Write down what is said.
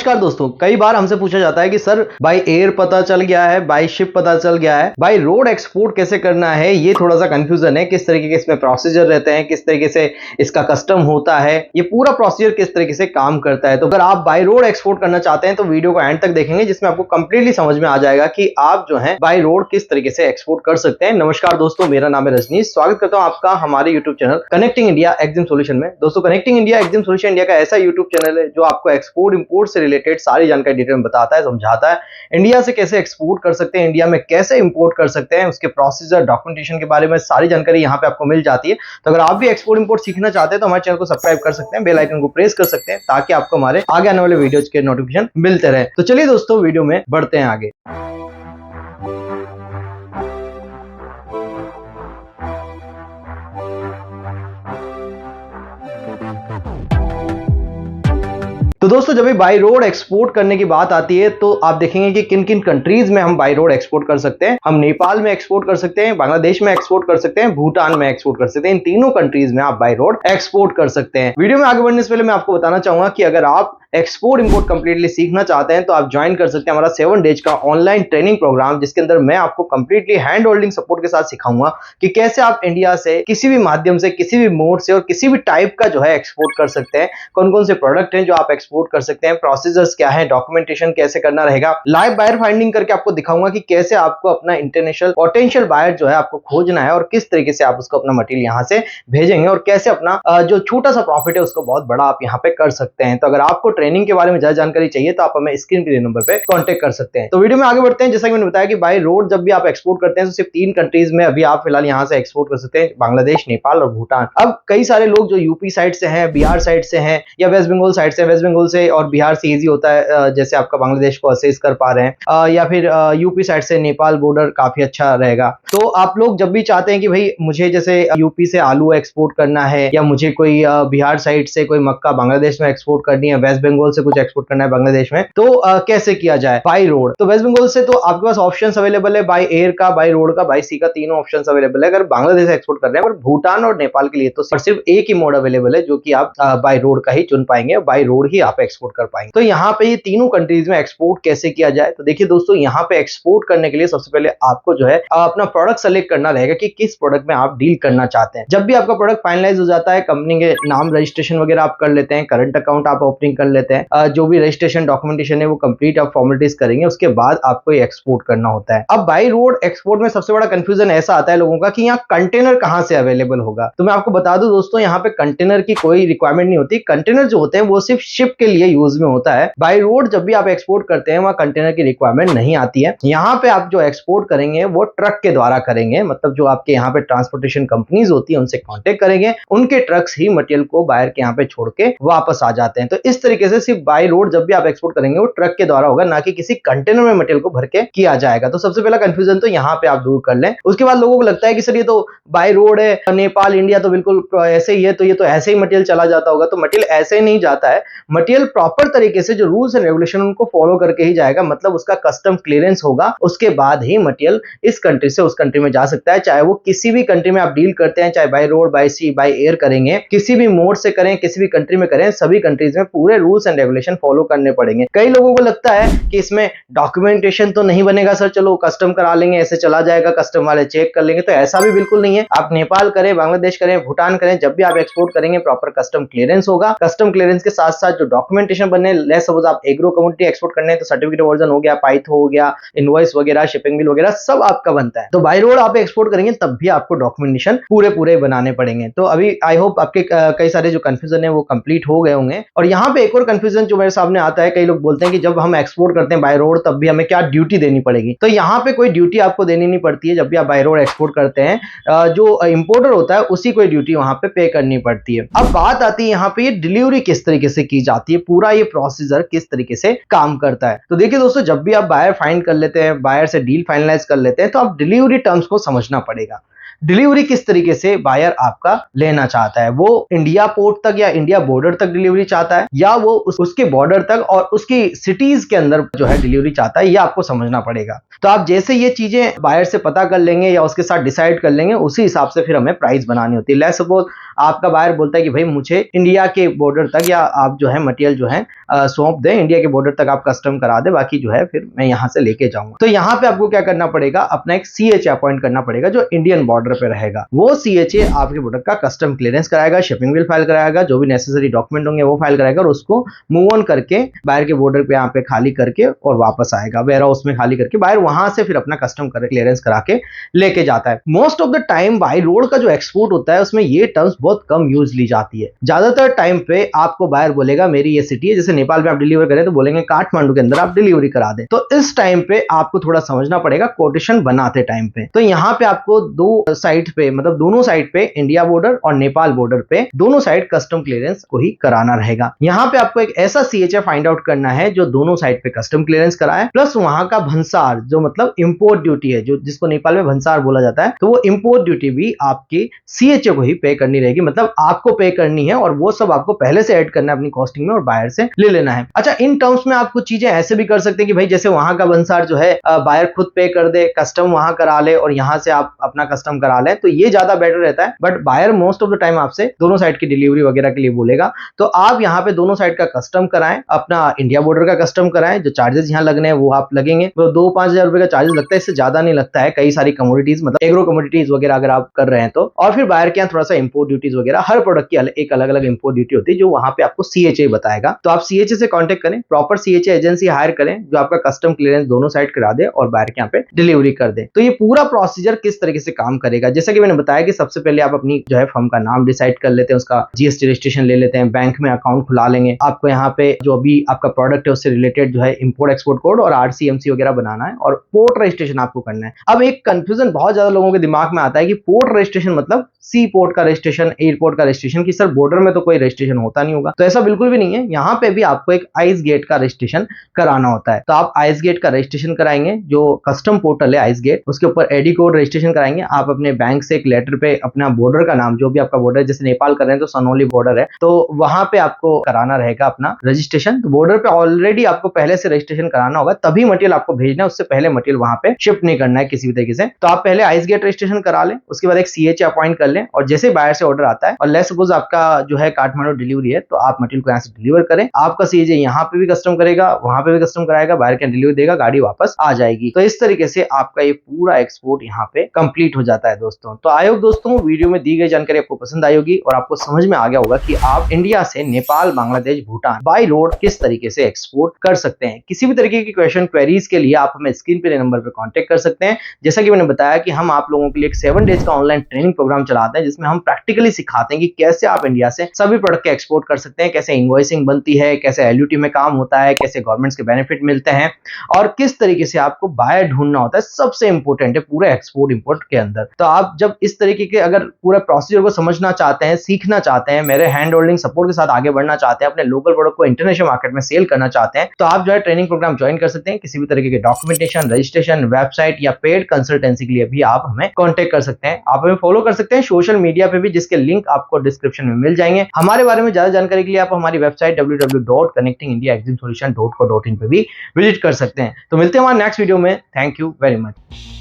नमस्कार दोस्तों, कई बार हमसे पूछा जाता है कि सर बाय एयर पता चल गया है, बाय शिप पता चल गया है, बाय रोड एक्सपोर्ट कैसे करना है। ये थोड़ा सा कंफ्यूजन है, किस तरीके के इसमें प्रोसीजर रहते हैं, किस तरीके से इसका कस्टम होता है, ये पूरा प्रोसीजर किस तरीके से काम करता है। तो अगर आप बाय रोड एक्सपोर्ट करना चाहते हैं तो वीडियो को एंड तक देखेंगे, जिसमें आपको कंप्लीटली समझ में आ जाएगा कि आप जो है बाय रोड किस तरीके से एक्सपोर्ट कर सकते हैं। नमस्कार दोस्तों, मेरा नाम है रजनीश, स्वागत करता हूं आपका हमारे YouTube channel connecting India exim solution में। दोस्तों, connecting India exim solution India का ऐसा यूट्यूब चैनल है जो आपको एक्सपोर्ट इंपोर्ट से रिलेटेड सारी जानकारी डिटेल में बताता है, समझाता है। इंडिया से कैसे एक्सपोर्ट कर सकते हैं, इंडिया में कैसे इंपोर्ट कर सकते हैं, उसके प्रोसीजर डॉक्यूमेंटेशन के बारे में सारी जानकारी यहाँ पे आपको मिल जाती है। तो अगर आप भी एक्सपोर्ट इंपोर्ट सीखना चाहते हैं तो हमारे चैनल को सब्सक्राइब कर सकते हैं, बेल आइकन को प्रेस कर सकते हैं ताकि आपको हमारे आगे आने वाले वीडियोज के नोटिफिकेशन मिलते रहे। तो चलिए दोस्तों, वीडियो में बढ़ते हैं आगे। तो दोस्तों, जब भी बाय रोड एक्सपोर्ट करने की बात आती है तो आप देखेंगे कि किन किन कंट्रीज में हम बाय रोड एक्सपोर्ट कर सकते हैं। हम नेपाल में एक्सपोर्ट कर सकते हैं, बांग्लादेश में एक्सपोर्ट कर सकते हैं, भूटान में एक्सपोर्ट कर सकते हैं। इन तीनों कंट्रीज में आप बाय रोड एक्सपोर्ट कर सकते हैं। वीडियो में आगे बढ़ने से पहले मैं आपको बताना चाहूंगा कि अगर आप एक्सपोर्ट इंपोर्ट कंप्लीटली सीखना चाहते हैं तो आप ज्वाइन कर सकते हैं हमारा 7 डेज का ऑनलाइन ट्रेनिंग प्रोग्राम, जिसके अंदर मैं आपको कंप्लीटली हैंड होल्डिंग सपोर्ट के साथ सिखाऊंगा कि कैसे आप इंडिया से किसी भी माध्यम से, किसी भी मोड से और किसी भी टाइप का जो है एक्सपोर्ट कर सकते हैं। कौन कौन से प्रोडक्ट हैं जो आप एक्सपोर्ट कर सकते हैं, प्रोसीजर्स क्या है, डॉक्यूमेंटेशन कैसे करना रहेगा, लाइव बायर फाइंडिंग करके आपको दिखाऊंगा कि कैसे आपको अपना इंटरनेशनल पोटेंशियल बायर जो है आपको खोजना है और किस तरीके से आप उसको अपना मटेरियल यहां से भेजेंगे और कैसे अपना जो छोटा सा प्रॉफिट है उसको बहुत बड़ा आप यहां पे कर सकते हैं। तो अगर आपको ट्रेनिंग के बारे में ज्यादा जानकारी चाहिए तो आप हमें स्क्रीन पे नंबर पे कांटेक्ट कर सकते हैं। तो वीडियो में आगे बढ़ते हैं। जैसा कि मैंने बताया कि बाय रोड जब भी आप एक्सपोर्ट करते हैं तो सिर्फ 3 कंट्रीज में अभी आप फिलहाल यहां से एक्सपोर्ट कर सकते हैं, बांग्लादेश, नेपाल और भूटान। अब कई सारे लोग जो यूपी साइड से हैं, बिहार साइड से हैं या वेस्ट बंगाल साइड से, वेस्ट बंगाल से और बिहार से इजी होता है जैसे आपका बांग्लादेश को असेस कर पा रहे हैं, या फिर यूपी साइड से नेपाल बॉर्डर काफी अच्छा रहेगा। तो आप लोग जब भी चाहते हैं कि भाई मुझे जैसे यूपी से आलू एक्सपोर्ट करना है या मुझे कोई बिहार साइड से कोई मक्का बांग्लादेश में एक्सपोर्ट करनी है, वेस्ट बंगाल से कुछ एक्सपोर्ट करना है बांग्लादेश में, तो कैसे किया जाए बाय रोड। तो वेस्ट बंगाल से तो आपके पास ऑप्शंस अवेलेबल है, बाय एयर का, बाय रोड का, बाय सी का, तीनों ऑप्शंस अवेलेबल है अगर बांग्लादेश से एक्सपोर्ट कर रहे हैं। पर भूटान और नेपाल के लिए तो सिर्फ एक ही मोड अवेलेबल है जो कि आप बाय रोड का ही चुन पाएंगे, बाय रोड ही आप एक्सपोर्ट कर पाएंगे। तो यहाँ पे ये तीनों कंट्रीज में एक्सपोर्ट कैसे किया जाए, तो देखिए दोस्तों, यहाँ पे एक्सपोर्ट करने के लिए सबसे पहले आपको जो है अपना प्रोडक्ट सेलेक्ट करना रहेगा कि किस प्रोडक्ट में आप डील करना चाहते हैं। जब भी आपका प्रोडक्ट फाइनलाइज हो जाता है, कंपनी के नाम रजिस्ट्रेशन वगैरह आप कर लेते हैं, करंट अकाउंट आप ओपनिंग कर लेते हैं, जो भी रजिस्ट्रेशन डॉक्यूमेंटेशन है वो कंप्लीट आप फॉर्मेलिटीज करेंगे, उसके बाद आपको ये एक्सपोर्ट करना होता है। अब बाय रोड एक्सपोर्ट में सबसे बड़ा कंफ्यूजन ऐसा आता है लोगों का कि यहाँ कंटेनर कहां से अवेलेबल होगा। तो मैं आपको बता दूं दोस्तों, यहाँ पे कंटेनर की कोई रिक्वायरमेंट नहीं होती। कंटेनर जो होते हैं वो सिर्फ शिप के लिए यूज में होता है। बाय रोड जब भी आप एक्सपोर्ट करते हैं वहां कंटेनर की रिक्वायरमेंट नहीं आती है। यहाँ पे आप जो एक्सपोर्ट करेंगे वो ट्रक के द्वारा करेंगे, मतलब जो आपके यहाँ पे ट्रांसपोर्टेशन कंपनीज होती है उनसे कॉन्टेक्ट करेंगे, उनके ट्रक्स ही मटेरियल को बायर के यहाँ पे छोड़ के वापस आ जाते हैं। तो इस तरीके से सिर्फ बाय रोड जब भी आप एक्सपोर्ट करेंगे वो ट्रक के द्वारा होगा, ना कि किसी कंटेनर में मटेरियल को भर के किया जाएगा। तो सबसे पहला कंफ्यूजन तो यहाँ पे आप दूर कर लें। उसके बाद लोगों को लगता है कि सर ये तो बाय रोड है, नेपाल इंडिया तो बिल्कुल ऐसे ही है, तो ये तो ऐसे ही मटेरियल चला जाता होगा। तो मटेरियल ऐसे ही नहीं जाता है, मटेरियल प्रॉपर तरीके से जो रूल्स एंड रेगुलेशन उनको फॉलो करके ही जाएगा, मतलब उसका कस्टम क्लियरेंस होगा, उसके बाद ही मटेरियल इस कंट्री से उस कंट्री में जा सकता है। चाहे वो किसी भी कंट्री में आप डील करते हैं, चाहे by road, by sea, by air करेंगे, किसी भी मोड से करें, किसी भी कंट्री में करें, सभी कंट्रीज में पूरे रूल्स एंड रेगुलेशन फॉलो करने पड़ेंगे। कई लोगों को लगता है कि इसमें डॉक्यूमेंटेशन तो नहीं बनेगा सर, चलो कस्टम करा लेंगे, ऐसे चला जाएगा, कस्टम वाले चेक कर लेंगे। तो ऐसा भी बिल्कुल नहीं है। आप नेपाल करें, बांग्लादेश करें, भूटान करें, जब भी आप एक्सपोर्ट करेंगे प्रॉपर कस्टम क्लियरेंस होगा। कस्टम क्लियरेंस के साथ साथ जो डॉक्यूमेंटेशन बनने, लेट्स सपोज आप एग्रो कमोडिटी एक्सपोर्ट करने हैं तो सर्टिफिकेट वर्जन हो गया, पाइथो हो गया, इनवॉइस वगैरह, शिपिंग बिल वगैरह सब आपका बनता है। तो बाय रोड आप एक्सपोर्ट करेंगे तब भी आपको डॉक्यूमेंटेशन पूरे बनाने पड़ेंगे। तो अभी आई होप आपके कई सारे जो कंफ्यूजन है वो कंप्लीट हो गए होंगे। और यहाँ पे एक और कंफ्यूजन जो मेरे सामने आता है, कई लोग बोलते हैं कि जब हम एक्सपोर्ट करते हैं बाय रोड तब भी हमें क्या ड्यूटी देनी पड़ेगी। तो यहाँ पे कोई ड्यूटी आपको देनी नहीं पड़ती है। जब भी आप बाय रोड एक्सपोर्ट करते हैं, जो इंपोर्टर होता है उसी को ड्यूटी वहां पे करनी पड़ती है। अब बात आती है यहाँ पे ये डिलीवरी किस तरीके से की जाती है, पूरा ये प्रोसीजर किस तरीके से काम करता है। तो देखिए दोस्तों, जब भी आप बायर फाइंड कर लेते हैं, बायर से डील फाइनलाइज कर लेते हैं, तो आप डिलीवरी टर्म्स को समझना पड़ेगा। डिलीवरी किस तरीके से बायर आपका लेना चाहता है, वो इंडिया पोर्ट तक या इंडिया बॉर्डर तक डिलीवरी चाहता है, या वो उसके बॉर्डर तक और उसकी सिटीज के अंदर जो है डिलीवरी चाहता है, ये आपको समझना पड़ेगा। तो आप जैसे ये चीजें बायर से पता कर लेंगे या उसके साथ डिसाइड कर लेंगे, उसी हिसाब से फिर हमें प्राइस बनानी होती है। लेट्स सपोज आपका बायर बोलता है कि भाई मुझे इंडिया के बॉर्डर तक या आप जो है मटेरियल जो है सौंप दें, इंडिया के बॉर्डर तक आप कस्टम करा दे, बाकी जो है फिर मैं यहाँ से लेके जाऊंगा। तो यहाँ पे आपको क्या करना पड़ेगा, अपना एक सीएचए अपॉइंट करना पड़ेगा जो इंडियन बॉर्डर पे रहेगा। वो सीएचए आपके प्रोडक्ट का कस्टम क्लियरेंस कराएगा, शिपिंग बिल फाइल कराएगा, जो भी नेसेसरी डॉक्यूमेंट होंगे वो फाइल कराएगा और उसको मूव ऑन करके बाहर के बॉर्डर पे यहाँ पे खाली करके और वापस आएगा वेयर हाउस में खाली करके, बाहर वहां से फिर अपना कस्टम क्लियरेंस करा के लेके जाता है। Most of the time by road का जो एक्सपोर्ट होता है उसमें ये टर्म्स बहुत कम यूज ली जाती है। ज्यादातर टाइम पे आपको बायर बोलेगा मेरी ये सिटी है, जैसे नेपाल में आप डिलीवर करें तो बोलेंगे काठमांडू के अंदर आप डिलीवरी करा दें। तो इस टाइम पे आपको थोड़ा समझना पड़ेगा कोटेशन बनाते टाइम पे। तो यहाँ पे आपको दो साइड पे, मतलब दोनों साइड पे, इंडिया बॉर्डर और नेपाल बॉर्डर पे दोनों साइड कस्टम क्लियरेंस को ही कराना रहेगा। यहाँ पे आपको एक ऐसा सीएचए फाइंड आउट करना है जो दोनों साइड पे कस्टम क्लियरेंस कराए, प्लस वहां का भंसार जो मतलब इंपोर्ट ड्यूटी है, जो जिसको नेपाल में भंसार बोला जाता है, तो वो इंपोर्ट ड्यूटी भी आपकी सीएचए को ही पे करनी रहेगी, मतलब आपको पे करनी है और वो सब आपको पहले से ऐड करना है अपनी कॉस्टिंग में और बायर से ले लेना है। अच्छा, इन टर्म्स में आप कुछ चीजें ऐसे भी कर सकते हैं कि भाई जैसे वहां का भंसार जो है बायर खुद पे कर दे, कस्टम वहां करा ले और यहां से आप अपना कस्टम करा ले, तो ये ज्यादा बेटर रहता है। But buyer most of the time आपसे दोनों साइड की डिलीवरी वगैरह के लिए बोलेगा, तो आप यहाँ पे दोनों साइड का कस्टम कराएं, अपना इंडिया बॉर्डर का कस्टम कराएं, जो चार्जेस यहाँ लगने हैं वो आप लगेंगे, तो 2-5 हजार रुपए का चार्जेस लगता है, इससे ज्यादा नहीं लगता है। कई सारी कमोडिटीज मतलब एग्रो कमोडिटीज वगैरह अगर आप कर रहे हैं तो, और फिर बायर के यहाँ थोड़ा सा इंपोर्ट ड्यूटीज वगैरह, हर प्रोडक्ट की एक अलग अलग इंपोर्ट ड्यूटी होती है जो वहां पे आपको सीएचए बताएगा। तो आप सीएचए से कांटेक्ट करें, प्रॉपर सीएचए एजेंसी हायर करें जो आपका कस्टम क्लियरेंस दोनों साइड करा दे और बायर के यहाँ पे डिलीवरी कर दे। तो ये पूरा प्रोसीजर किस तरीके से काम करेगा, जैसा कि मैंने बताया कि सबसे पहले आप अपनी जो है फर्म का नाम डिसाइड कर लेते हैं, उसका जीएसटी रजिस्ट्रेशन ले लेते हैं, बैंक में अकाउंट खुला लेंगे, आपको यहाँ पे जो भी आपका प्रोडक्ट है उससे रिलेटेड जो है इंपोर्ट एक्सपोर्ट कोड और आरसीएमसी वगैरह बनाना है और पोर्ट रजिस्ट्रेशन आपको करना है। अब एक कंफ्यूजन बहुत ज्यादा लोगों के दिमाग में आता है कि पोर्ट रजिस्ट्रेशन मतलब सी पोर्ट का रजिस्ट्रेशन, एयरपोर्ट का रजिस्ट्रेशन, की सर बॉर्डर में तो कोई रजिस्ट्रेशन होता नहीं होगा। तो ऐसा बिल्कुल भी नहीं है, यहाँ पे भी आपको एक आइस गेट का रजिस्ट्रेशन कराना होता है। तो आप आइस गेट का रजिस्ट्रेशन कराएंगे, जो कस्टम पोर्टल है आइस गेट, उसके ऊपर एडी कोड रजिस्ट्रेशन कराएंगे। आप अपने बैंक से एक लेटर पे अपना बॉर्डर का नाम, जो भी आपका बॉर्डर है, जैसे नेपाल कर रहे हैं तो सनोली बॉर्डर है, तो वहां पे आपको कराना रहेगा अपना रजिस्ट्रेशन। तो बॉर्डर पे ऑलरेडी आपको पहले से रजिस्ट्रेशन कराना होगा, तभी मटेरियल आपको भेजना है, उससे पहले मटेरियल वहां पे शिफ्ट नहीं करना है किसी भी तरीके से। तो आप पहले आइस गेट रजिस्ट्रेशन करा लें, उसके बाद एक सीएचए अपॉइंट कर लें, और जैसे बायर से ऑर्डर आता है और लेट्स सपोज आपका जो है काठमांडू डिलीवरी है, तो आप मटेरियल को यहाँ से डिलीवर करें, आपका सीएचए यहाँ पे भी कस्टम करेगा, वहां पे भी कस्टम कराएगा, बायर के डिलीवरी देगा, गाड़ी वापस आ जाएगी। तो इस तरीके से आपका ये पूरा एक्सपोर्ट यहाँ पे कंप्लीट हो जाता है दोस्तों। तो आई होप दोस्तों वीडियो में दी गई जानकारी आपको पसंद आई होगी और आपको समझ में आ गया होगा कि आप इंडिया से नेपाल, बांग्लादेश, भूटान बाय रोड किस तरीके से एक्सपोर्ट कर सकते हैं। किसी भी तरीके की क्वेश्चन क्वेरीज के लिए आप हमें स्क्रीन पे नंबर पे कांटेक्ट कर सकते हैं। जैसा कि मैंने बताया कि हम आप लोगों के लिए एक 7 डेज का ऑनलाइन ट्रेनिंग प्रोग्राम चलाते हैं, जिसमें हम प्रैक्टिकली सिखाते हैं कि कैसे आप इंडिया से सभी प्रोडक्ट के एक्सपोर्ट कर सकते हैं, कैसे इनवॉइसिंग बनती है, कैसे एलयूटी में काम होता है, कैसे गवर्नमेंट्स के बेनिफिट मिलते हैं और किस तरीके से आपको बायर ढूंढना होता है। सबसे इंपॉर्टेंट है पूरे एक्सपोर्ट इंपोर्ट के अंदर। तो आप जब इस तरीके के अगर पूरा प्रोसीजर को समझना चाहते हैं, सीखना चाहते हैं, मेरे हैंड होल्डिंग सपोर्ट के साथ आगे बढ़ना चाहते हैं, अपने लोकल प्रोडक्ट को इंटरनेशनल मार्केट में सेल करना चाहते हैं, तो आप जो है ट्रेनिंग प्रोग्राम ज्वाइन कर सकते हैं। किसी भी तरीके के डॉक्यूमेंटेशन, रजिस्ट्रेशन, वेबसाइट या पेड कंसल्टेंसी के लिए भी आप हमें कांटेक्ट कर सकते हैं। आप हमें फॉलो कर सकते हैं सोशल मीडिया पे भी, जिसके लिंक आपको डिस्क्रिप्शन में मिल जाएंगे। हमारे बारे में ज्यादा जानकारी के लिए आप हमारी वेबसाइट www.connectingindiaeximsolution.co.in पे भी विजिट कर सकते हैं। तो मिलते हैं हमारे नेक्स्ट वीडियो में। Thank you very much.